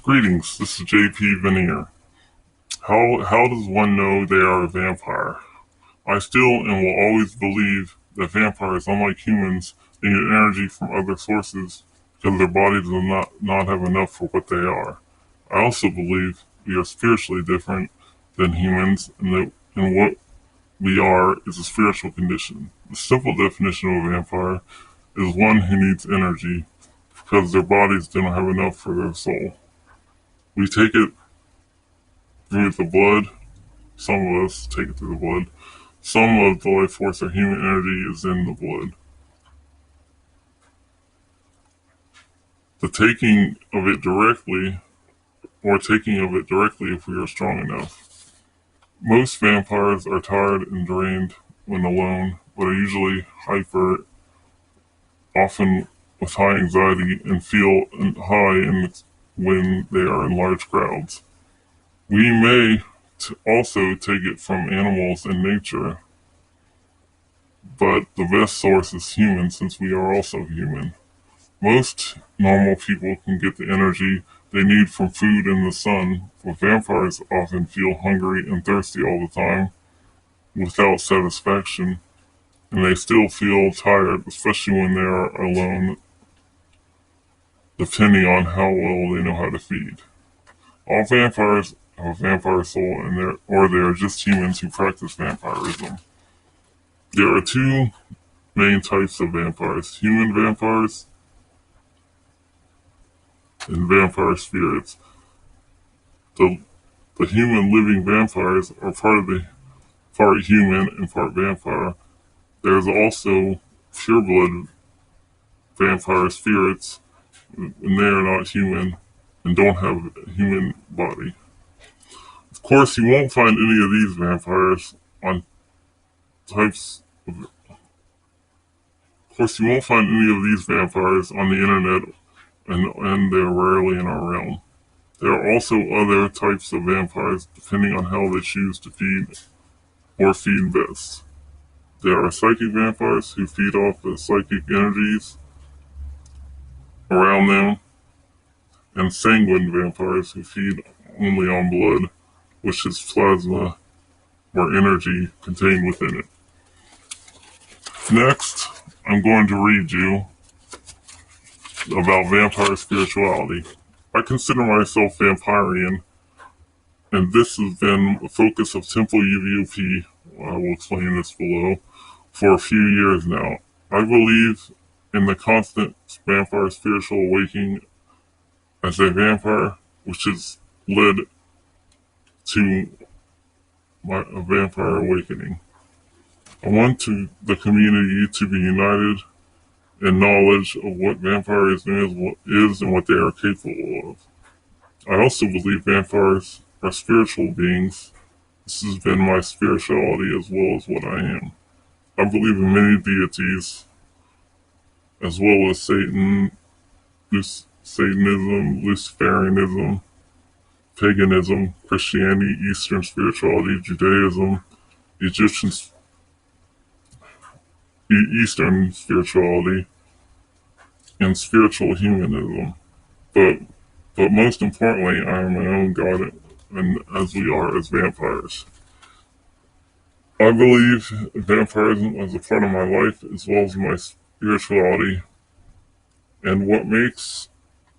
Greetings, this is JP Vanir. How does one know they are a vampire? I still and will always believe that vampires, unlike humans, need energy from other sources because their bodies do not have enough for what they are. I also believe we are spiritually different than humans and what we are is a spiritual condition. The simple definition of a vampire is one who needs energy because their bodies don't have enough for their soul. We take it through the blood. Some of us take it through the blood. Some of the life force or human energy is in the blood. The taking of it directly, or taking of it directly if we are strong enough. Most vampires are tired and drained when alone, but are usually hyper, often with high anxiety, and feel high when they are in large crowds. We may also take it from animals and nature, but the best source is human since we are also human. Most normal people can get the energy they need from food and the sun, but vampires often feel hungry and thirsty all the time without satisfaction, and they still feel tired, especially when they are alone, depending on how well they know how to feed. All vampires have a vampire soul, or they are just humans who practice vampirism. There are two main types of vampires: human vampires and vampire spirits. The human living vampires are part human and part vampire. There's also pureblood vampire spirits, and they are not human and don't have a human body. Of course, you won't find any of these vampires on types of. Of course, you won't find any of these vampires on the internet, and they're rarely in our realm. There are also other types of vampires, depending on how they choose to feed or feed best. There are psychic vampires who feed off the psychic energies around them, and sanguine vampires who feed only on blood, which is plasma or energy contained within it. Next, I'm going to read you about vampire spirituality. I consider myself Vampyrian, and this has been a focus of Temple UVP, I will explain this below, for a few years now. I believe in the constant vampire spiritual awakening as a vampire, which has led to a vampire awakening. I want the community to be united in knowledge of what vampirism is and what they are capable of. I also believe vampires are spiritual beings. This has been my spirituality as well as what I am. I believe in many deities, as well as Satanism, Luciferianism, Paganism, Christianity, Eastern spirituality, Judaism, Eastern spirituality, and spiritual humanism. But most importantly, I am my own god, and as we are as vampires. I believe vampirism is a part of my life as well as my spirituality. And what makes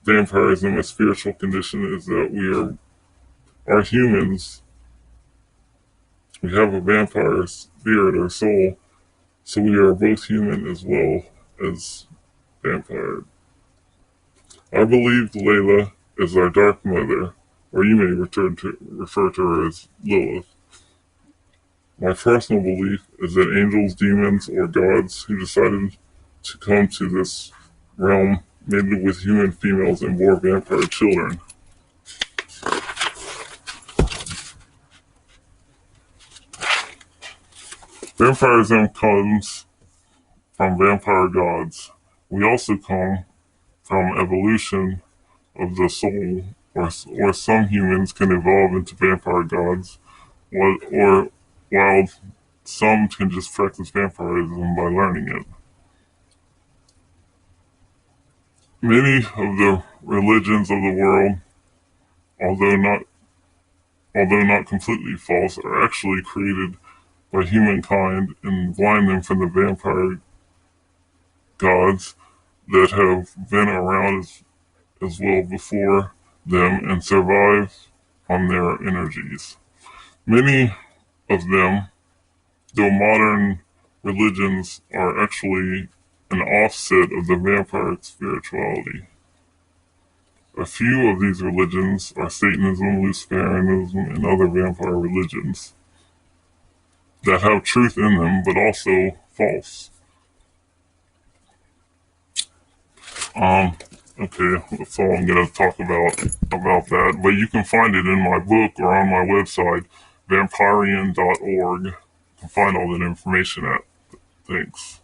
vampirism a spiritual condition is that we are humans. We have a vampire spirit or soul, so we are both human as well as vampire. I believe Layla is our dark mother, or you may refer to her as Lilith. My personal belief is that angels, demons, or gods who decided to come to this realm mated with human females and bore vampire children. Vampirism comes from vampire gods. We also come from evolution of the soul, or some humans can evolve into vampire gods, while some can just practice vampirism by learning it. Many of the religions of the world although not although not completely false, are actually created by humankind and blind them from the vampire gods that have been around as well before them and survive on their energies. Many of them, though modern religions, are actually an offset of the vampire spirituality. A few of these religions are Satanism, Luciferianism, and other vampire religions that have truth in them, but also false. Okay, that's all I'm gonna talk about that. But you can find it in my book or on my website, Vampyrian.org. You can find all that information at. Thanks.